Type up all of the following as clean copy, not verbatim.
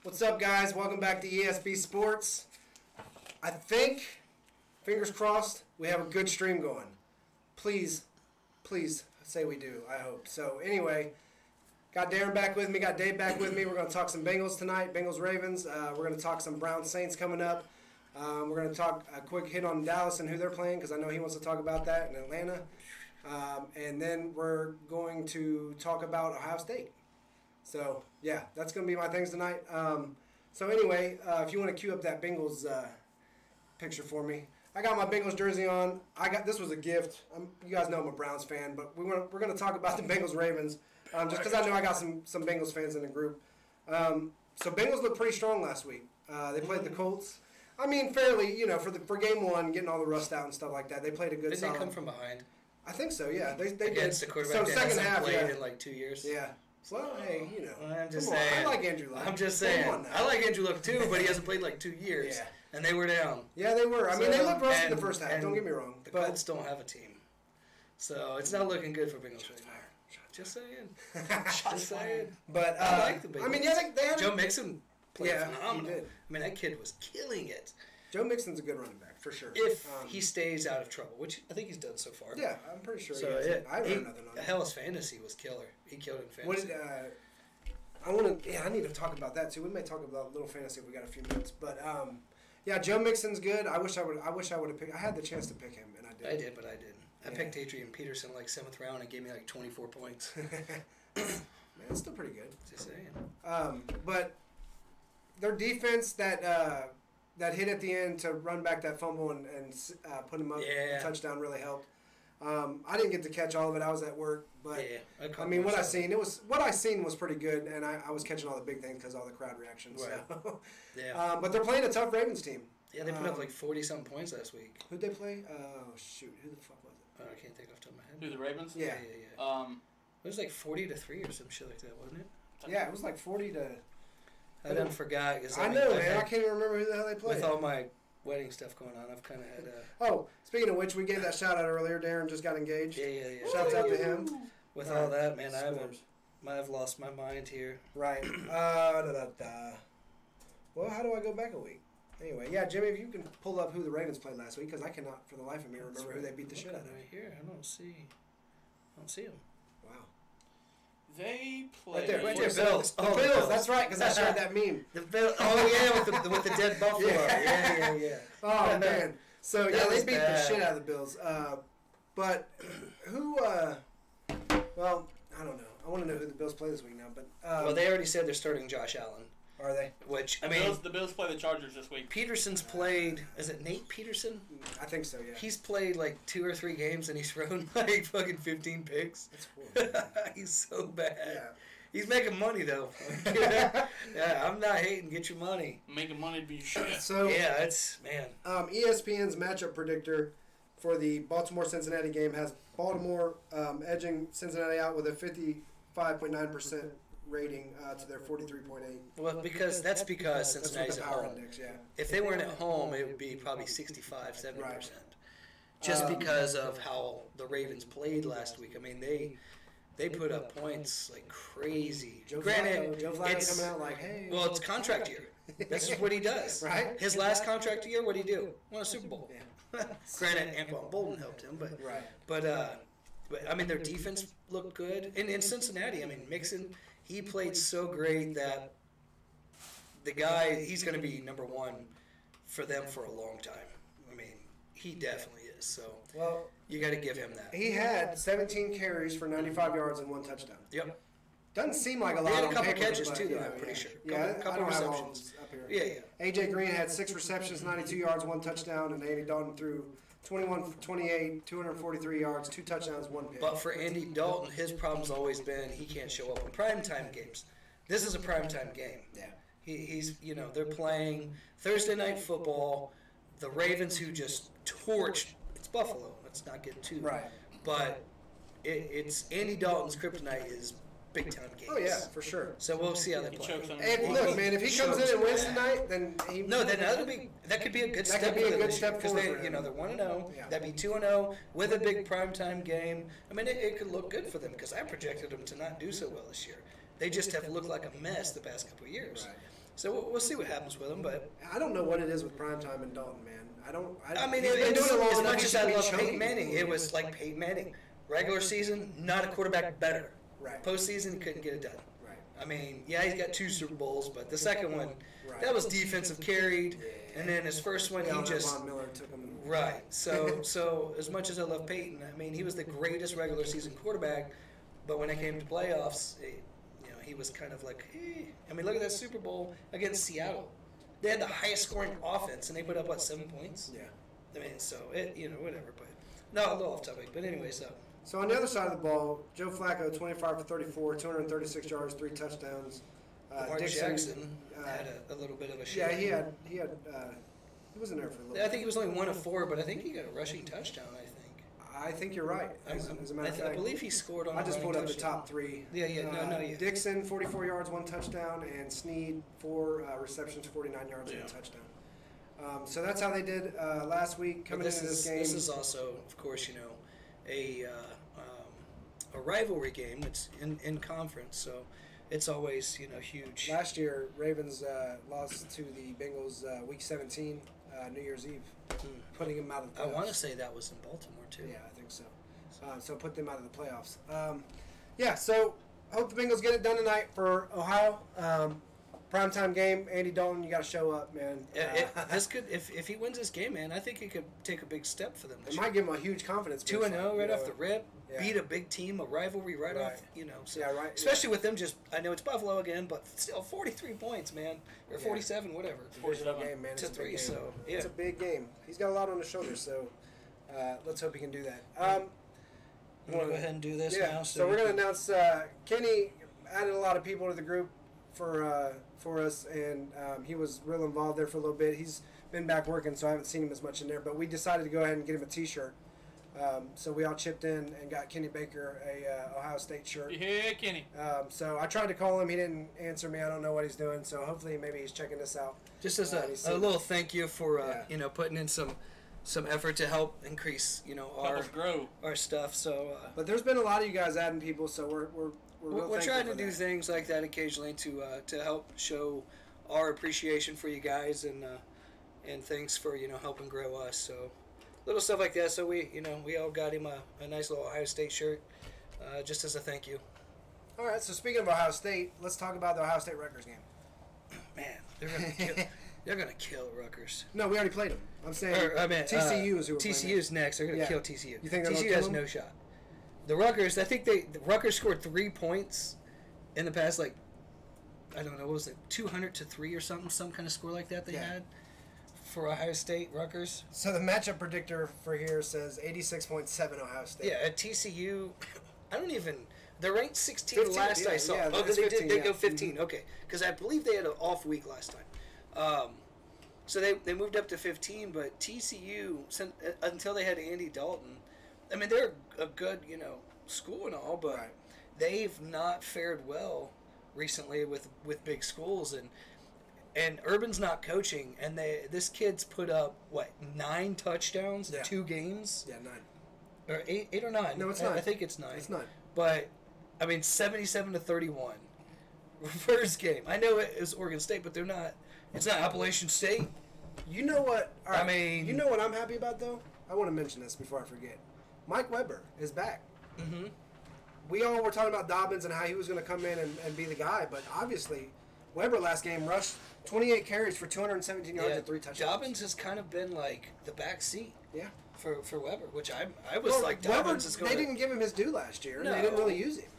What's up, guys? Welcome back to ESB Sports. I think, fingers crossed, we have a good stream going. Please say we do. I hope. So anyway, got Darren back with me, got Dave back with me. We're going to talk some Bengals tonight, Bengals-Ravens. We're going to talk some Browns-Saints coming up. We're going to talk a quick hit on Dallas and who they're playing because I know he wants to talk about that in Atlanta. And then we're going to talk about Ohio State. So, yeah, that's going to be my things tonight. So, anyway, if you want to cue up that Bengals picture for me. I got my Bengals jersey on. This was a gift. You guys know I'm a Browns fan, but we're going to talk about the Bengals-Ravens just because I know I got some Bengals fans in the group. So, Bengals looked pretty strong last week. They played the Colts. I mean, fairly, for game one, getting all the rust out and stuff like that. They played a good Didn't they come from behind? I think so, yeah. They Against did. the quarterback that hasn't played in like 2 years? Yeah. Well, hey, I'm just saying. I like Andrew Luck. I'm just saying. I like Andrew Luck too, but he hasn't played like 2 years. Yeah. And they were down. Yeah, they were. I mean, they looked rough in the first half. Don't get me wrong. The Colts don't have a team. So it's not looking good for Bengals right now. Just saying. Just saying. But I like the Bengals. I mean, yeah, they had Joe Mixon played phenomenal. He did. I mean, that kid was killing it. Joe Mixon's a good running back, for sure. If he stays out of trouble, which I think he's done so far. Yeah, I'm pretty sure so he has. I have nothing on it. Hell's Fantasy was killer. He killed in fantasy. I need to talk about that, too. We may talk about little fantasy if we got a few minutes. But, yeah, Joe Mixon's good. I wish I would have picked. I had the chance to pick him, and I didn't. I did, but I didn't. I picked Adrian Peterson like 7th round and gave me like 24 points. Man, that's still pretty good. Just saying. But their defense that hit at the end to run back that fumble and put him up a touchdown really helped. I didn't get to catch all of it. I was at work, but I mean, what I seen was pretty good, and I was catching all the big things because of all the crowd reactions. Right. So. Yeah. But they're playing a tough Ravens team. Yeah, they put up like 40-something points last week. Who'd they play? Oh shoot, who the fuck was it? I can't think off the top of my head. Who, the Ravens? Yeah. It was like 40-3 or some shit like that, wasn't it? Yeah, it was like 40 to. I done forgot. I know, man. I can't even remember who the hell they played. With all my wedding stuff going on, I've kind of had a... Oh, speaking of which, we gave that shout out earlier. Darren just got engaged. Yeah. Shouts out to him. With all that, man, I've lost my mind here. Right. Well, how do I go back a week? Anyway, yeah, Jimmy, if you can pull up who the Ravens played last week, because I cannot, for the life of me, remember who they beat the shit out of. Right here, I don't see them. Wow. They played. Right there, Bills. The Bills. That's right, because I shared that meme. The Bills. Oh yeah, with the dead buffalo. Yeah. Oh man. So yeah, they beat the shit out of the Bills. But who? Well, I don't know. I want to know who the Bills play this week now. But well, they already said they're starting Josh Allen. Are they? Which I mean, the Bills play the Chargers this week. Peterson's played. Is it Nate Peterson? I think so. Yeah. He's played like 2 or 3 games and he's thrown like fucking 15 picks. That's horrible. He's so bad. Yeah. He's making money though. Yeah, I'm not hating. Get your money. Making money to be shit. So yeah, it's man. ESPN's matchup predictor for the Baltimore-Cincinnati game has Baltimore edging Cincinnati out with a 55.9% rating to their 43.8. Well, because Cincinnati's at home. Index, yeah. If they weren't at home, it would be probably 65-70%. Right. Just because of how the Ravens played last week. I mean, they put up points like crazy. Joe Flacco coming out like, hey. Well, it's contract year. This is what he does. Right. His last contract year, what did he do? Won a Super Bowl. Yeah. Granted, Anquan Bolden helped him, but right. But I mean, their defense looked good. And in Cincinnati, I mean, Mixon, he played so great that the guy, he's going to be number one for them for a long time. I mean, he definitely is. So you got to give him that. He had 17 carries for 95 yards and 1 touchdown. Yep. Doesn't seem like a lot. He had on a couple paper, catches too, though. I'm pretty sure. Yeah, couple receptions up here. Yeah. AJ Green had 6 receptions, 92 yards, 1 touchdown, and Andy Dalton threw 21 for 28, 243 yards, 2 touchdowns, 1 pick. But for Andy Dalton, his problem's always been he can't show up in primetime games. This is a primetime game. Yeah. He's they're playing Thursday night football. The Ravens, who just torched, it's Buffalo. Let's not get too right. But it's Andy Dalton's kryptonite is big time games. Oh yeah, for sure. So we'll see how they play. Hey, look, man, if he comes in and wins tonight, then that could be a good step. That could be a good step because they're 1-0. Yeah. That'd be 2-0 with a big primetime game. I mean, it could look good for them because I projected them to not do so well this year. They just have looked like a mess the past couple of years. Right. So we'll see what happens with him. But I don't know what it is with primetime and Dalton, man. I mean, he's been doing it long as enough, much he as should I be love choking. Peyton Manning, it was like Peyton Manning. Regular season, not a quarterback better. Right. Postseason, couldn't get it done. Right. I mean, yeah, he's got 2 Super Bowls, but the second one, Right. that was defensive carried, and then his first one, he just Von Miller took him. right. So as much as I love Peyton, I mean, he was the greatest regular season quarterback, but when it came to playoffs, he was kind of like, hey. I mean, look at that Super Bowl against Seattle. They had the highest scoring offense, and they put up, 7 points? Yeah. I mean, so, whatever. But no, a little off topic. But anyway, So on the other side of the ball, Joe Flacco, 25 for 34, 236 yards, 3 touchdowns. Lamar Jackson had a little bit of a shot. Yeah, he was in there for a little I think he was only 1 of 4, but I think he got a rushing touchdown, I think. I think you're right. As a matter of fact, I believe he scored on I just a pulled running up the touchdown. top 3. Yeah. Dixon, 44 yards, 1 touchdown, and Snead, 4 receptions, 49 yards, and a touchdown. So that's how they did last week. Coming into this game, This is also, of course, a rivalry game. It's in conference, so it's always huge. last year Ravens lost to the Bengals Week 17, New Year's Eve, putting them out of the playoffs. I want to say that was in Baltimore too. Yeah, I think so. So put them out of the playoffs. So hope the Bengals get it done tonight for Ohio. Primetime game. Andy Dalton, you got to show up, man. This could, if he wins this game, man, I think he could take a big step for them. It might give him a huge confidence. 2-0 right off the rip. Yeah. Beat a big team, a rivalry right off. So Yeah, right. Especially with them I know it's Buffalo again, but still 43 points, man, or 47, whatever. Divisional game, man. It's To a big 3, game. so yeah. It's a big game. He's got a lot on his shoulders, so let's hope he can do that. I'm gonna go ahead and do this now. So we're gonna announce. Kenny added a lot of people to the group for us, and he was real involved there for a little bit. He's been back working, so I haven't seen him as much in there. But we decided to go ahead and get him a T-shirt. So we all chipped in and got Kenny Baker a Ohio State shirt. Yeah, Kenny. So I tried to call him. He didn't answer me. I don't know what he's doing. So hopefully maybe he's checking this out. Just as a little thank you for putting in some effort to help increase our stuff. So But there's been a lot of you guys adding people, so we're we're trying to do things like that occasionally to help show our appreciation for you guys and thanks for helping grow us. So little stuff like that. So we all got him a nice little Ohio State shirt just as a thank you. All right. So speaking of Ohio State, let's talk about the Ohio State Rutgers game. Man, they're gonna kill Rutgers. No, we already played them. I'm saying TCU is who we're playing. TCU's next. They're gonna kill TCU. You think they're TCU has no shot? The Rutgers, I think the Rutgers scored 3 points in the past, I don't know, what was it, 200 to 3 or something, some kind of score like that they had for Ohio State, Rutgers. So the matchup predictor for here says 86.7 Ohio State. Yeah, at TCU, they're ranked 16 15, last I saw. Yeah, oh, it's they 15, did go yeah. 15, Mm-hmm. okay. Because I believe they had an off week last time. So they moved up to 15, but TCU, until they had Andy Dalton, I mean, they're a good, school and all, but they've not fared well recently with big schools, and Urban's not coaching, and this kid's put up 9 touchdowns in 2 games? Yeah, 9. Or 8 or 9? No, it's 9. I think it's 9. It's 9. But 77 to 31. First game. I know it is Oregon State, but they're not. It's not Appalachian State. You know what? All right, I mean, you know what I'm happy about though? I want to mention this before I forget. Mike Weber is back. Mm-hmm. We all were talking about Dobbins and how he was going to come in and be the guy, but obviously Weber last game rushed 28 carries for 217 yards and 3 touchdowns. Dobbins has kind of been like the back seat. Yeah. For Weber, which I was like, Dobbins is going. They didn't give him his due last year, and No. they didn't really use him.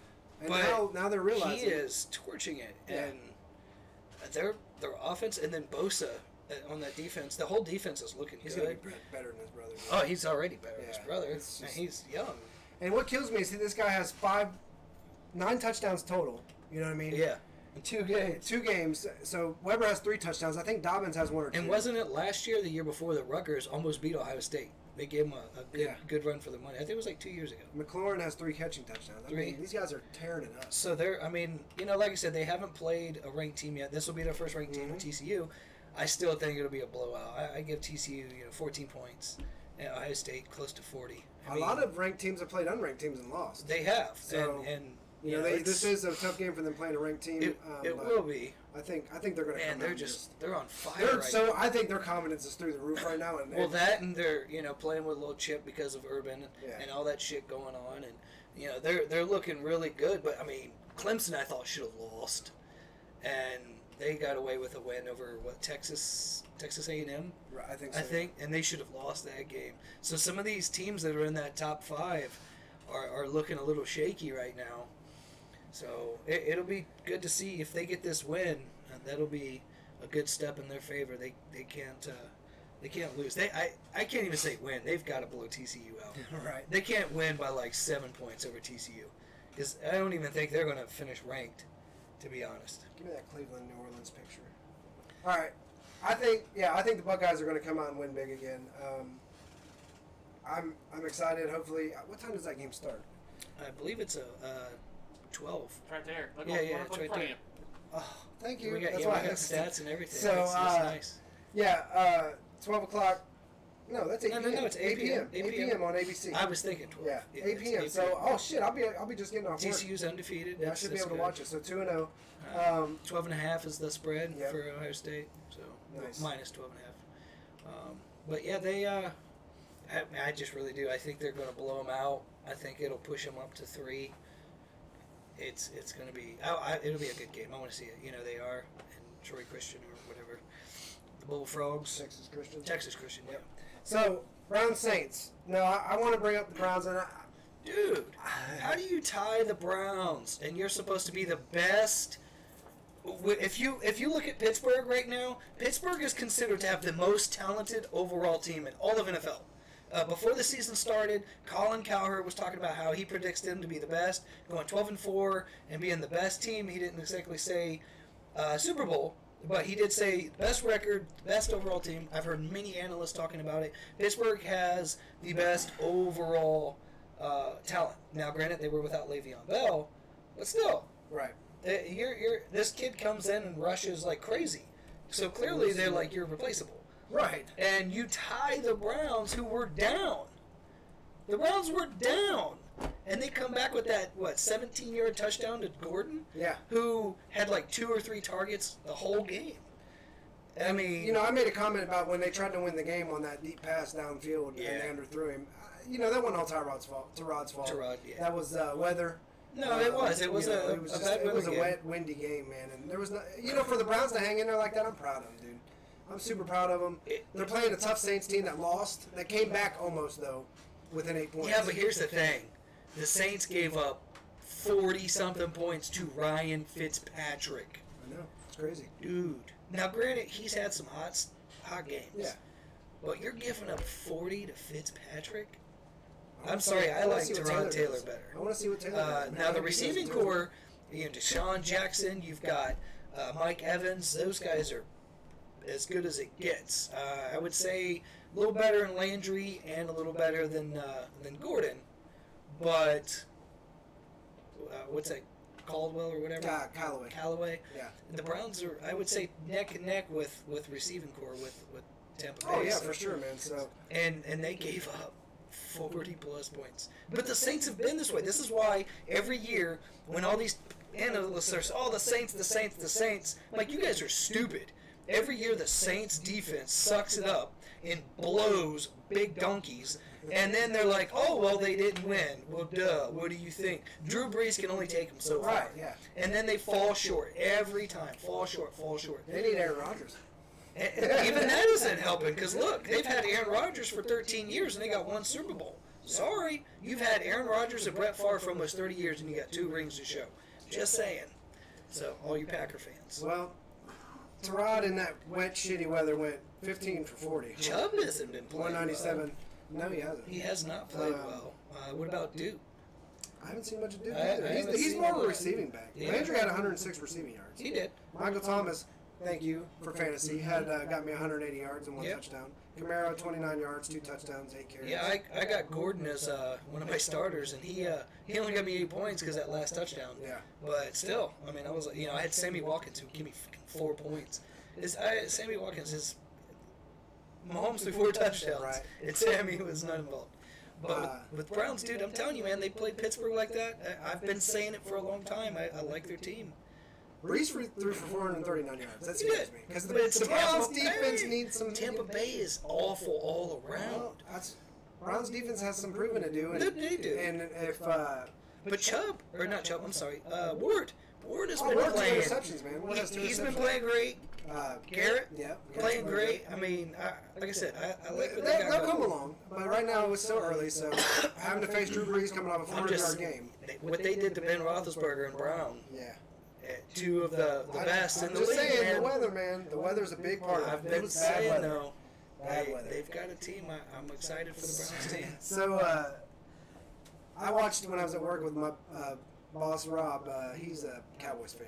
And now they're realizing he is torching it, and their offense, and then Bosa on that defense. The whole defense is looking he's good. going to be better than his brother. Oh, he's already better than his brother. It's just- He's young. And what kills me is this guy has 9 touchdowns total. You know what I mean? Yeah. In 2 games. 2 games. So Weber has 3 touchdowns. I think Dobbins has 1 or 2. And wasn't it last year, the year before, that Rutgers almost beat Ohio State? They gave him a good run for the money. I think it was 2 years ago. McLaurin has 3 catching touchdowns. I mean, these guys are tearing it up. So they're, like I said, they haven't played a ranked team yet. This will be their first ranked team at TCU. I still think it'll be a blowout. I give TCU, 14 points, and Ohio State close to 40. A lot of ranked teams have played unranked teams and lost. They have. So, and You know, this is a tough game for them playing a ranked team. It will be. I think they're going to come Man, out. they're on fire now. I think their confidence is through the roof right now. And that and they're playing with a little chip because of Urban and all that shit going on, and they're looking really good. But I mean, Clemson I thought should have lost, and they got away with a win over Texas A&M. I think so. And they should have lost that game. So some of these teams that are in that top 5 are looking a little shaky right now. So it'll be good to see if they get this win. That'll be a good step in their favor. They can't lose. I can't even say win. They've got to blow TCU out. Right. They can't win by like 7 points over TCU. Because I don't even think they're going to finish ranked, to be honest. Give me that Cleveland New Orleans picture. All right. I think the Buckeyes are going to come out and win big again. I'm excited. Hopefully, what time does that game start? I believe it's 12. It's right there. Look It's right there. Oh, thank you. We got stats and everything. So, that's nice. Yeah, 12 o'clock. No, that's 8 p.m. No, it's 8 p.m. 8 p.m. on ABC. I was thinking 12. Yeah, 8 p.m. So, oh shit, I'll be just getting off work. TCU's undefeated. Yeah, I should be able to watch it. So 2-0. 12.5 is the spread for Ohio State. So nice. Minus 12.5. But yeah, they. I just really do. I think they're going to blow them out. I think it'll push them up to 3. It's going to be. It'll be a good game. I want to see it. They are, and Troy Christian or whatever, the Bullfrogs. Texas Christian. Yeah. So Browns Saints. Now I want to bring up the Browns and. Dude, how do you tie the Browns? And you're supposed to be the best. If you look at Pittsburgh right now, Pittsburgh is considered to have the most talented overall team in all of NFL. Before the season started, Colin Cowherd was talking about how he predicts them to be the best, going 12-4 and being the best team. He didn't exactly say Super Bowl, but he did say best record, best overall team. I've heard many analysts talking about it. Pittsburgh has the best overall talent. Now, granted, they were without Le'Veon Bell, but still, right. This kid comes in and rushes like crazy. So clearly, they're like you're replaceable. Right. And you tie the Browns, who were down. The Browns were down. And they come back with that, 17-yard touchdown to Gordon? Yeah. Who had like 2 or 3 targets the whole game. I mean... I made a comment about when they tried to win the game on that deep pass downfield and they underthrew him. That wasn't all Tyrod's fault. Tyrod, yeah. That was weather. No, it was. It was a bad weather game. It was a wet, windy game, man. And there was no... for the Browns to hang in there like that, I'm proud of them, dude. I'm super proud of them. They're playing a tough Saints team that lost. They came back almost, though, within 8 points. Yeah, but here's the thing. The Saints gave up 40-something points to Ryan Fitzpatrick. I know. It's crazy. Dude. Now, granted, he's had some hot games. Yeah. But you're giving up 40 to Fitzpatrick? I'm sorry, I like Tyrod Taylor better. I want to see what Taylor does. Now, the receiving core, Deshaun Jackson, you've got Mike Evans. Those guys are as good as it gets. I would say a little better in Landry and a little better than Gordon. But what's that, Caldwell or whatever? Callaway. Yeah. The Browns are, I would say, neck and neck with receiving core with Tampa Bay. Oh yeah, for sure, man. So and they gave up 40+ points. But the Saints have been this way. This is why every year when all these analysts are, the Saints, like, you guys are stupid. Every year the Saints defense sucks it up and blows big donkeys, and then they're like, oh, well, they didn't win. Well, duh, what do you think? Drew Brees can only take them so far. Right, yeah. And then they fall short every time. Fall short. They need Aaron Rodgers. And even that isn't helping, because, look, they've had Aaron Rodgers for 13 years, and they got 1 Super Bowl. Sorry, you've had Aaron Rodgers and Brett Favre for almost 30 years, and you got 2 rings to show. Just saying. So, all you Packer fans. Well, Tyrod in that wet, shitty weather went 15 for 40. Chubb hasn't been playing 197. Well. No, he hasn't. He has not played well. What about Duke? I haven't seen much of Duke either. He's more of a receiving back. Yeah. Landry had 106 receiving yards. He did. Michael Thomas, thank you for fantasy, had got me 180 yards and 1 touchdown. Camaro, 29 yards, 2 touchdowns, 8 carries. Yeah, I got Gordon as one of my starters, and he only got me 8 points because that last touchdown. Yeah. But still, I mean, I was I had Sammy Watkins who gave me 4 points. Sammy Watkins is Mahomes threw 4 touchdowns. Right. And Sammy was not involved. But with Browns, dude, I'm telling you, man, they played Pittsburgh like that. I've been saying it for a long time. I like their team. Brees threw for 439 yards. That He scares did. me. Because But it's the Browns Tampa defense Bay. needs some... Tampa Bay is awful all around. Well, Browns defense has some proving to do. And, They do. And if... But Chubb, or not Chubb, I'm sorry, Ward has been Ward, 2 playing. interceptions, man. Ward has 2 He's been interceptions. playing great. Garrett, yeah, playing great. I mean, like I said, I like what they got They'll going. come along, but right now it's still early, so having to face Drew Brees coming off a I'm 400-yard game. What they did to Ben Roethlisberger and Brown, Yeah. two of the best in I'm the just league, saying, man. the weather, man. The weather's a big part of it. I've It been was bad saying, weather. though, Bad weather. they've got a team. I'm excited for the Browns team. So, I watched when I was at work with my boss, Rob. He's a Cowboys fan.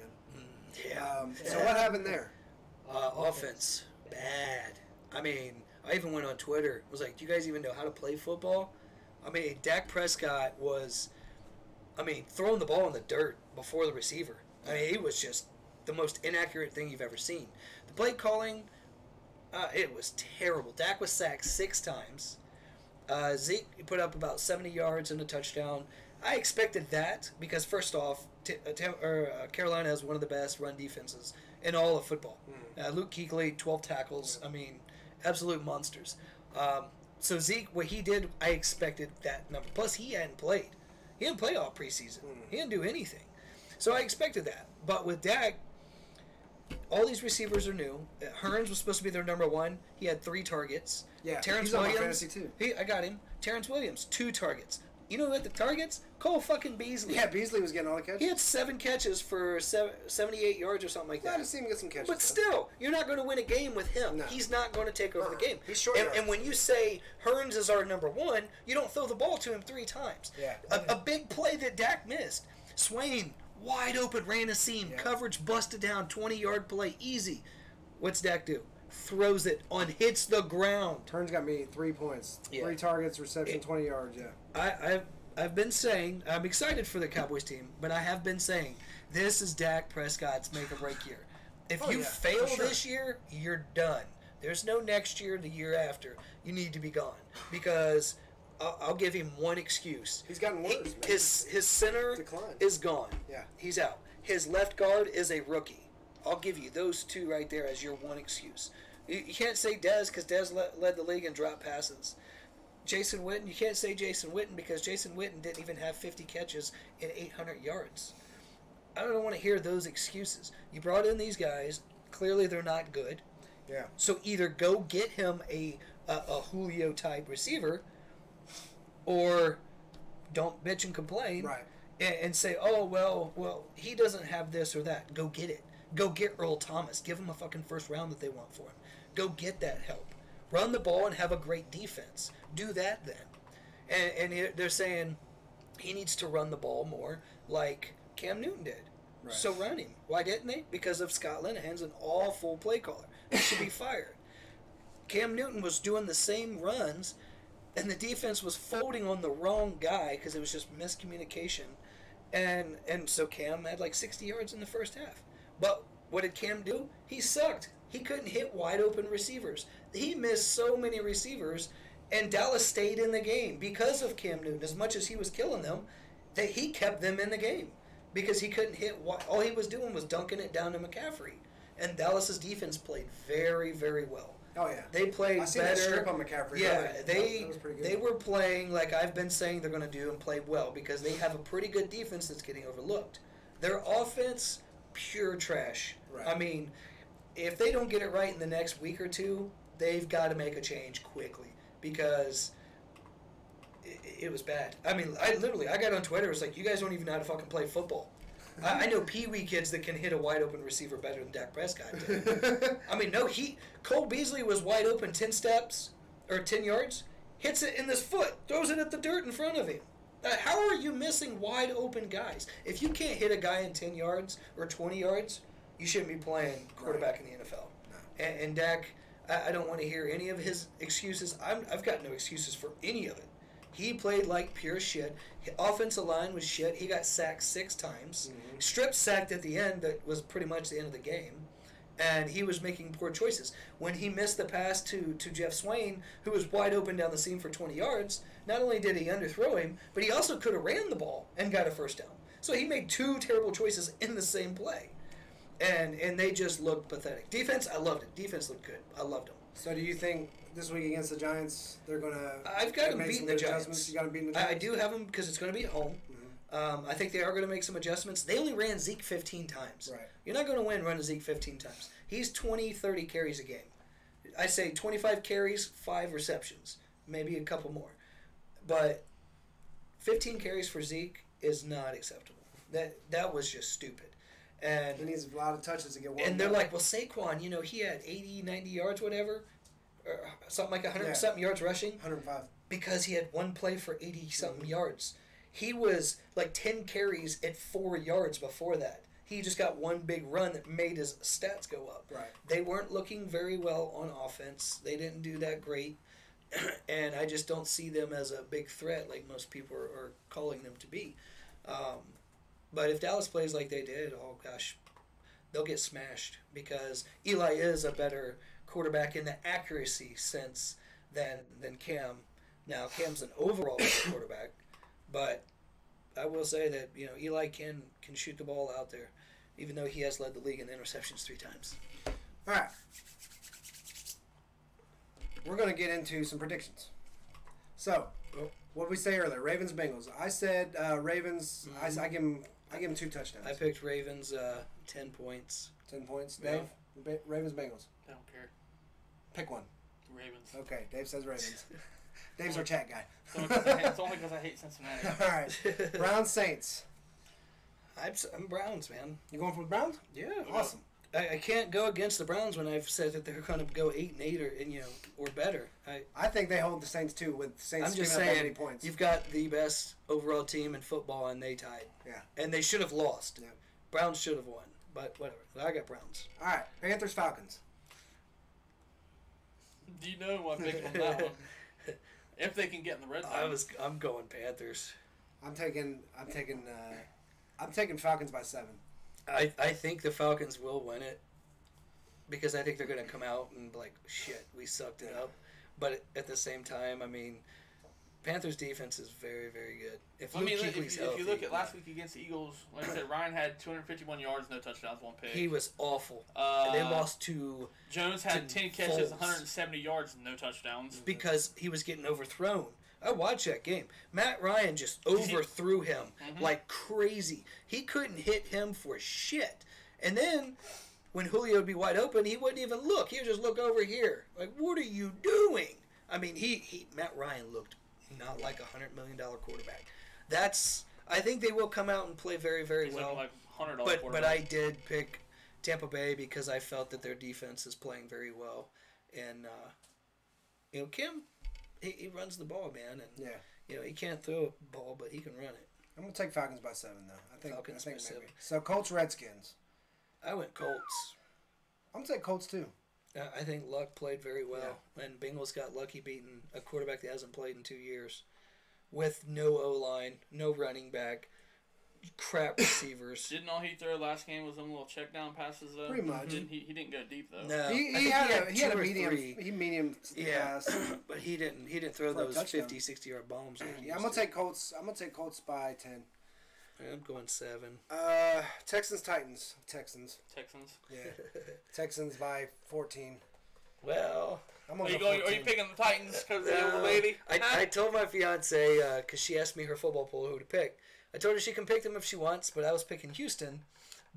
Yeah. So what happened there? Offense, bad. I mean, I even went on Twitter. Was like, do you guys even know how to play football? I mean, Dak Prescott was, throwing the ball in the dirt before the receiver. I mean, he was just the most inaccurate thing you've ever seen. The play calling, it was terrible. Dak was sacked 6 times. Zeke put up about 70 yards and a touchdown. I expected that because, first off, Carolina has one of the best run defenses in all of football. Luke Kuechly, 12 tackles. I mean, absolute monsters. So Zeke, what he did, I expected that number. Plus, he hadn't played. He didn't play all preseason. He didn't do anything. So I expected that. But with Dak, all these receivers are new. Hearns was supposed to be their number 1. He had 3 targets. Yeah, Terrence he's on my Williams. fantasy too. I got him. Terrence Williams, 2 targets. You know what the targets? Cole fucking Beasley. Yeah, Beasley was getting all the catches. He had 7 catches for 78 yards or something like Yeah, I that. just seen him get some catches. But still, you're not going to win a game with him. No. He's not going to take over the game. He's short and, yardage. and when you say Hearns is our number 1, you don't throw the ball to him 3 times. Yeah. A big play that Dak missed. Swain, wide open, ran a seam. Yeah. Coverage busted down, 20-yard play, easy. What's Dak do? Throws it hits the ground. Hearns got me 3 points. Yeah. 3 targets, reception, 20 yards, yeah. I've been saying, I'm excited for the Cowboys team, but I have been saying, this is Dak Prescott's make or break year. If you fail for sure. this year, you're done. There's no next year, the year after. You need to be gone. Because I'll give him one excuse. He's gotten worse, man. His center Decline. is gone. Yeah. He's out. His left guard is a rookie. I'll give you those 2 right there as your one excuse. You can't say Dez because Dez led the league in drop passes. Jason Witten, you can't say Jason Witten because Jason Witten didn't even have 50 catches in 800 yards. I don't want to hear those excuses. You brought in these guys. Clearly they're not good. Yeah. So either go get him a Julio-type receiver or don't bitch and complain. Right. And say, oh, well, he doesn't have this or that. Go get it. Go get Earl Thomas. Give him a fucking first round that they want for him. Go get that help. Run the ball and have a great defense. Do that then. And they're saying he needs to run the ball more like Cam Newton did. Right. So run him. Why didn't they? Because of Scott Linehan's an awful play caller. He should be fired. Cam Newton was doing the same runs, and the defense was folding on the wrong guy because it was just miscommunication. And so Cam had like 60 yards in the first half. But what did Cam do? He sucked. He couldn't hit wide open receivers. He missed so many receivers, and Dallas stayed in the game because of Cam Newton. As much as he was killing them, that he kept them in the game because he couldn't hit. All he was doing was dunking it down to McCaffrey. And Dallas's defense played very, very well. Oh, yeah. They played I seen better. that strip on McCaffrey. Yeah, that was pretty good. they were playing like I've been saying they're going to do and play well because they have a pretty good defense that's getting overlooked. Their offense, pure trash. Right. I mean, if they don't get it right in the next week or 2, they've got to make a change quickly because it was bad. I mean, I got on Twitter. It was like, you guys don't even know how to fucking play football. I know Pee-wee kids that can hit a wide open receiver better than Dak Prescott did. I mean, Cole Beasley was wide open 10 steps or 10 yards, hits it in his foot, throws it at the dirt in front of him. How are you missing wide open guys? If you can't hit a guy in 10 yards or 20 yards, you shouldn't be playing quarterback in the NFL. No. And Dak, I don't want to hear any of his excuses. I've got no excuses for any of it. He played like pure shit. His offensive line was shit. He got sacked 6 times. Mm-hmm. Strip sacked at the end. That was pretty much the end of the game. And he was making poor choices. When he missed the pass to Jeff Swain, who was wide open down the seam for 20 yards, not only did he underthrow him, but he also could have ran the ball and got a first down. So he made two terrible choices in the same play. And they just looked pathetic. Defense, I loved it. Defense looked good. I loved them. So do you think this week against the Giants, they're going to... I've got them beating the Giants. You got them beating the Giants? I do have them because it's going to be at home. I think they are going to make some adjustments. They only ran Zeke 15 times. Right. You're not going to win running Zeke 15 times. He's 20, 30 carries a game. I say 25 carries, 5 receptions, maybe a couple more. But 15 carries for Zeke is not acceptable. That was just stupid. And he needs a lot of touches to get one. And they're like, well, Saquon, he had 80, 90 yards, whatever, or something like 100-something yards rushing. 105. Because he had one play for 80-something yards. He was like 10 carries at 4 yards before that. He just got one big run that made his stats go up. Right. They weren't looking very well on offense. They didn't do that great. And I just don't see them as a big threat like most people are calling them to be. But if Dallas plays like they did, oh gosh, they'll get smashed because Eli is a better quarterback in the accuracy sense than Cam. Now, Cam's an overall better quarterback. But I will say that Eli can shoot the ball out there, even though he has led the league in interceptions 3 times. All right, we're going to get into some predictions. So, what did we say earlier? Ravens, Bengals. I said Ravens. I give them 2 touchdowns. I picked Ravens 10 points. 10 points. Yeah. Dave, Ravens, Bengals. I don't care. Pick one. Ravens. Okay, Dave says Ravens. Dave's our chat guy. It's only because I hate Cincinnati. All right. Browns, Saints. I'm Browns, man. You going for the Browns? Yeah. Awesome. I can't go against the Browns when I've said that they're going to go 8-8 or better. I think they hold the Saints too, with Saints I'm just giving up saying, 80 points. you've got the best overall team in football, and they tied. Yeah. And they should have lost. Yeah. Browns should have won, but whatever. I got Browns. All right. Panthers, Falcons. Do you know who I'm picking on that one? If they can get in the red zone. I'm going Panthers. I'm taking Falcons by 7. I think the Falcons will win it because I think they're going to come out and be like, shit, we sucked it up. But at the same time, I mean, Panthers' defense is very, very good. If you look at last week against the Eagles, like I said, Ryan had 251 yards, no touchdowns, 1 pick. He was awful. And they lost to Jones had 10 catches, Foles. 170 yards, no touchdowns. Because he was getting overthrown. I watched that game. Matt Ryan just overthrew him like crazy. He couldn't hit him for shit. And then when Julio would be wide open, he wouldn't even look. He would just look over here. Like, what are you doing? I mean, Matt Ryan looked not like $100 million quarterback. I think they will come out and play very, very well. Like $100 but I did pick Tampa Bay because I felt that their defense is playing very well. And, Kim, he runs the ball, man. And, he can't throw a ball, but he can run it. I'm going to take Falcons by 7, though. I think Falcons by 7. So, Colts, Redskins. I went Colts. I'm going to take Colts, too. I think Luck played very well, and Bengals got lucky beating a quarterback that hasn't played in 2 years with no O-line, no running back, crap receivers. Didn't all he throw last game was them little check down passes, though? Pretty much. He didn't go deep, though. No, he had a medium. medium pass. But he didn't throw For a those touchdown. 50, 60-yard bombs. Like I'm going to take Colts. I'm going to take Colts by 10. I'm going 7. Texans, Titans. Texans. Texans. Yeah. Texans by 14. Well, I'm Are gonna you, go going, 14. are you picking the Titans because of the old lady? I told my fiance, because she asked me her football pool who to pick. I told her she can pick them if she wants, but I was picking Houston.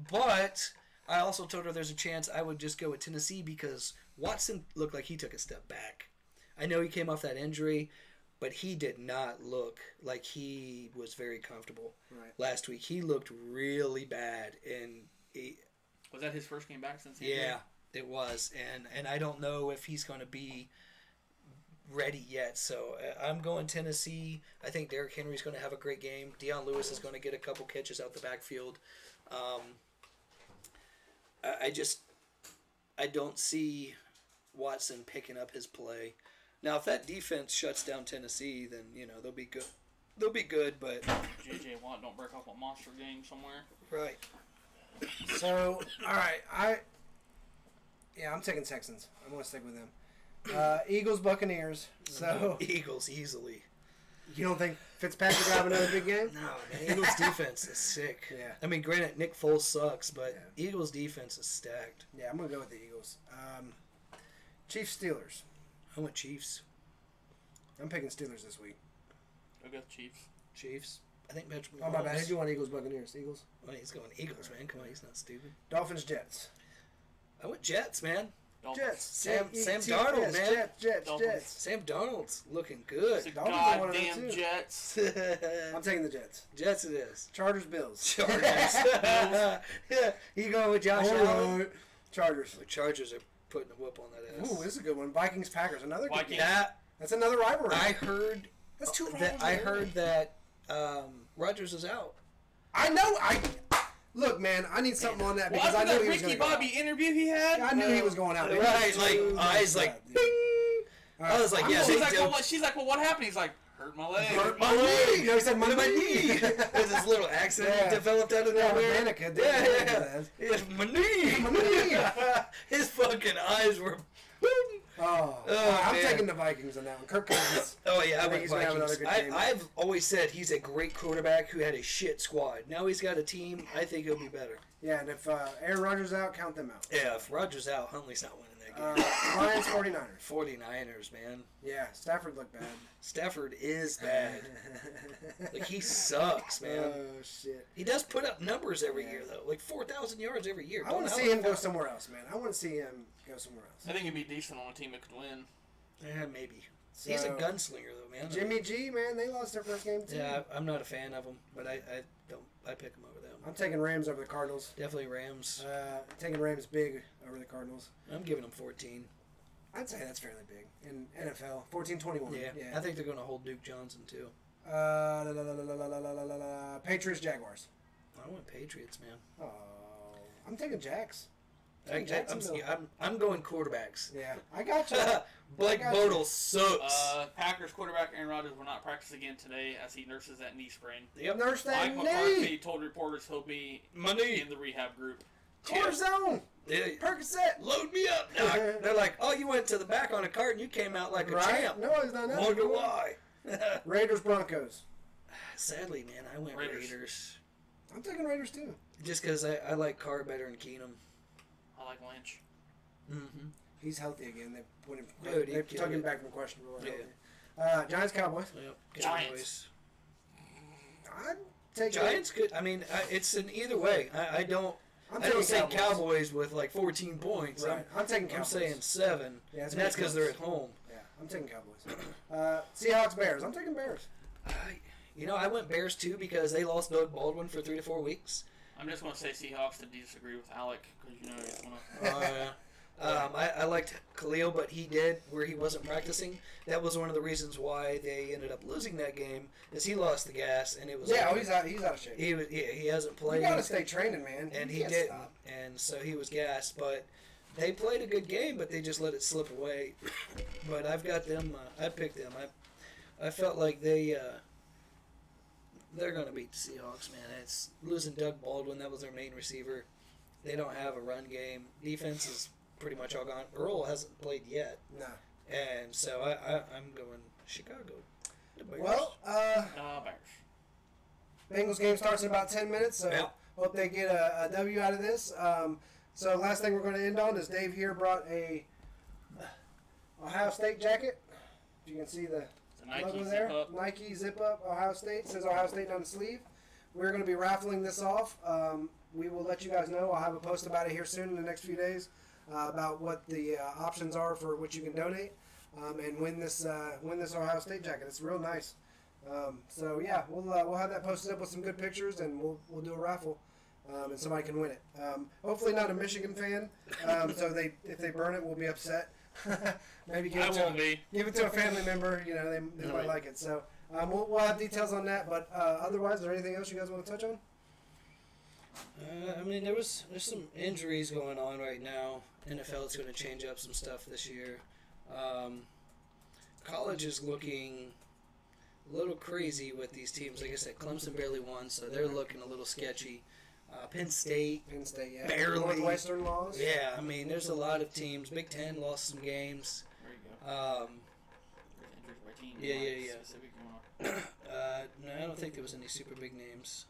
But I also told her there's a chance I would just go with Tennessee because Watson looked like he took a step back. I know he came off that injury, but he did not look like he was very comfortable last week. He looked really bad. Was that his first game back since he Yeah, it was. And I don't know if he's going to be ready yet. So I'm going Tennessee. I think Derrick Henry's going to have a great game. Deion Lewis is going to get a couple catches out the backfield. I don't see Watson picking up his play. Now, if that defense shuts down Tennessee, then, they'll be good. They'll be good, but... J.J. Watt don't break up a monster game somewhere. Right. So, all right. Yeah, I'm taking Texans. I'm going to stick with them. Eagles, Buccaneers. So Eagles easily. You don't think Fitzpatrick will have another big game? No, man. Eagles defense is sick. Yeah. I mean, granted, Nick Foles sucks, but Eagles defense is stacked. Yeah, I'm going to go with the Eagles. Chiefs, Steelers. I went Chiefs. I'm picking Steelers this week. I'll go Chiefs. Chiefs. I think Patrick Oh, my bad. Who do you want, Eagles, Buccaneers? Eagles? Well, he's going Eagles, man. Come on, he's not stupid. Dolphins, Jets. I went Jets, man. Dolphins. Jets. Sam Jets, Darnold, man. Jets. Dolphins. Sam Darnold's looking good. The Dolphins are one of them, goddamn too. Jets. I'm taking the Jets. Jets it is. Chargers, Bills. Chargers. Yeah. You going with Josh Allen? Chargers. The Chargers are putting a whoop on that ass. Ooh, this is a good one. Vikings, Packers. Another good Vikings. game. That's another rivalry. I heard That's two that. I heard that Rodgers is out. I know. Look, man. I need something on that because I Wasn't knew that he was Ricky going Bobby interview he had? I knew he was going out. Right, like eyes like bing. I was like, yeah. She's they like, don't- she's like, well, what happened? He's like, hurt my leg. Hurt my knee. No, he said my knee. There's this little accent Yeah. developed out of Yeah, nowhere. Danica did Yeah, that. It's my knee. My knee. His fucking eyes were boom. Oh, I'm man. taking the Vikings on that one. Kirk Cousins. Oh yeah, I think went he's gonna have Vikings. another good game. I've always said he's a great quarterback who had a shit squad. Now he's got a team. I think he'll be better. Yeah, and if Aaron Rodgers out, count them out. Yeah, if Rodgers out, Huntley's not winning that game. Lions, 49ers. 49ers, man. Yeah, Stafford looked bad. Stafford is bad. Like he sucks, man. Oh shit. He does put up numbers every year though, like 4,000 yards every year. I want to see him go somewhere else, man. I want to see him go somewhere else. I think he'd be decent on a team that could win. Yeah, maybe. He's a So, gunslinger though, man. Jimmy G, man, they lost their first game too. Yeah, I'm not a fan of him, but I pick him over them. I'm taking Rams over the Cardinals. Definitely Rams. Taking Rams big over the Cardinals. I'm giving them 14. I'd say that's fairly big in NFL. 14-21. Yeah, I think they're going to hold Duke Johnson too. Patriots, Jaguars. I want Patriots, man. Oh, I'm taking Jags. I'm going quarterbacks. Yeah, I got you. Blake I got Bortles sucks. Packers quarterback Aaron Rodgers will not practice again today as he nurses that knee sprain. Yep. Nurse that Mike knee. McCarthy told reporters he'll be My knee. in the rehab group. Cortisone. Yeah. Percocet. Load me up, Doc. They're like, oh, you went to the back on a cart and you came out like a champ. No, he's not. Wonder why. Raiders, Broncos. Sadly, man, I went Raiders. I'm taking Raiders too. Just because I like Carr better than Keenum. I like Lynch. Mm-hmm. He's healthy again. They put him. Dude, he They killed took him it. back from questionable. Yeah. Giants, Cowboys. Yep. Giants. I'd take Giants could. I mean, it's an either way. I don't taking say Cowboys with like 14 points. Right. I'm taking I'm Cowboys. saying 7, Yeah, it's and that's gonna because be they're close. at home. Yeah, I'm taking Cowboys. Seahawks, Bears. I'm taking Bears. I went Bears too because they lost Doug Baldwin for 3 to 4 weeks. I'm just going to say Seahawks to disagree with Alec because you know he's going to. I liked Khalil, but he did where he wasn't practicing. That was one of the reasons why they ended up losing that game. Is he lost the gas and it was He's out of shape. he hasn't You played. gotta stay training, man. And You he can't didn't, stop. and so he was gassed. But they played a good game, but they just let it slip away. But I've got them. I picked them. I felt like they're going to beat the Seahawks, man. It's losing Doug Baldwin. That was their main receiver. They don't have a run game. Defense is pretty much all gone. Earl hasn't played yet, No. and so I'm going Chicago. The Bears. Well, Bears. Bengals game starts in about 10 minutes, so Yeah. hope they get a W out of this. So last thing we're going to end on is Dave here brought a Ohio State jacket. If you can see the The Nike logo zip there. up. Nike zip up Ohio State. Says Ohio State on the sleeve. We're going to be raffling this off. We will let you guys know. I'll have a post about it here soon in the next few days about what the options are for which you can donate and win this Ohio State jacket. It's real nice. So yeah, we'll have that posted up with some good pictures, and we'll do a raffle, and somebody can win it. Hopefully not a Michigan fan, so if they burn it, we'll be upset. Maybe give it to a family member. You know, they might like it. So we'll have details on that. But otherwise, is there anything else you guys want to touch on? I mean, there's some injuries going on right now. NFL is going to change up some stuff this year. College is looking a little crazy with these teams. Like I said, Clemson barely won, so they're looking a little sketchy. Penn State. Penn State, yeah. Barely. Northwestern lost. Yeah, I mean, there's a lot of teams. Big Ten lost some games. There you go. Yeah. Specific you want. No, I don't think there was any super big names.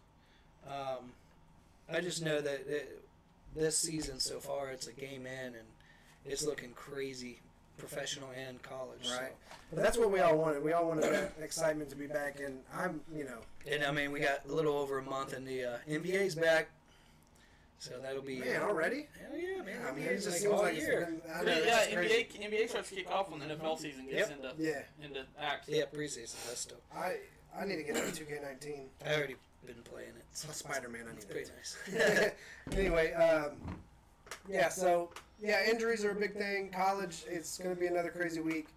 I just know that this season so far, it's a game in, and it's looking crazy, professional and college. Right. So. But that's what we all wanted. We all wanted that excitement to be back, and And I mean, we got a little over a month, and the NBA's back, so that'll be. Man, already? Hell yeah, man! I mean, it's it just like seems all like it's year. been. I know, it's crazy. NBA starts to kick off when the NFL season gets into act. Yeah, preseason. That's still. I need to get into 2K19. I already been playing it. It's Spider-Man. I need It's to. pretty nice. Anyway, so injuries are a big thing. College, it's going to be another crazy week.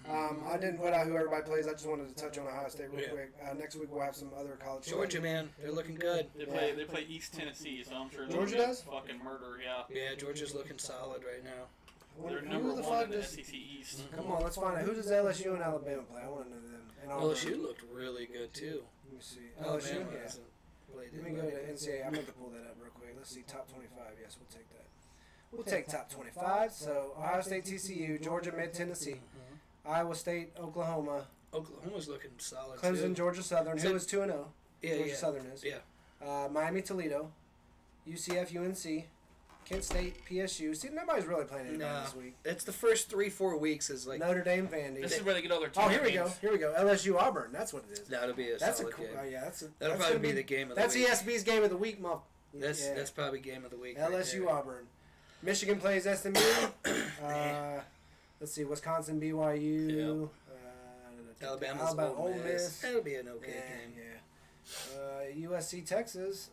I didn't put out who everybody plays. I just wanted to touch on Ohio State real quick. Next week we'll have some other college. Georgia, man, they're looking good. They play East Tennessee, so I'm sure Georgia does fucking murder. Yeah. Yeah, Georgia's looking solid right now. They're Who number the one fuck in the does? SEC East. Come on, let's find out. Who does LSU and Alabama play? I want to know them. And Auburn. LSU looked really good too. Let me see. Alabama LSU. hasn't played Let me go to NCAA. I meant to pull that up real quick. Let's see, top 25. Yes, we'll take that. We'll take top 25. So Ohio State, TCU, Georgia, Mid Tennessee, Iowa State, Oklahoma, Oklahoma's looking solid Clemson, too. Georgia Southern, who is 2-0. Yeah, Georgia yeah. Southern is. Yeah. Miami, Toledo, UCF, UNC, Kent State, PSU. See, nobody's really playing anybody No, this week. it's the first 3-4 weeks is like Notre Dame, Vandy. This is where they get all their. Oh, here we games. go. Here we go. LSU, Auburn. That's what it is. that'll be a That's a solid cool. game. Oh yeah, That'll probably be the game of the That's week. ESPN's game of the week, Muff. That's probably game of the week. LSU, right Auburn. Michigan plays SMU. Let's see, Wisconsin, BYU. there. Alabama's Ole Miss. That'll be an okay game. Yeah. USC, Texas,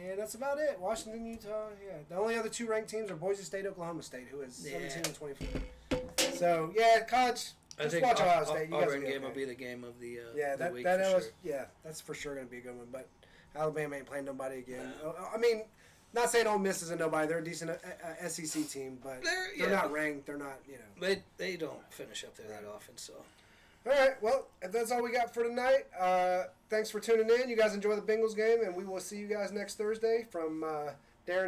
and that's about it. Washington, Utah. Yeah, the only other two ranked teams are Boise State, Oklahoma State, who is 17 and 24. So college. I Just think watch Ohio State. You guys Auburn will be game will okay. be the game of the that week that for was sure. that's for sure going to be a good one. But Alabama ain't playing nobody again. I mean, not saying Ole Miss isn't nobody. They're a decent SEC team, but they're not ranked. They're not, They don't finish up there that often, so. All right, well, if that's all we got for tonight. Thanks for tuning in. You guys enjoy the Bengals game, and we will see you guys next Thursday from Darren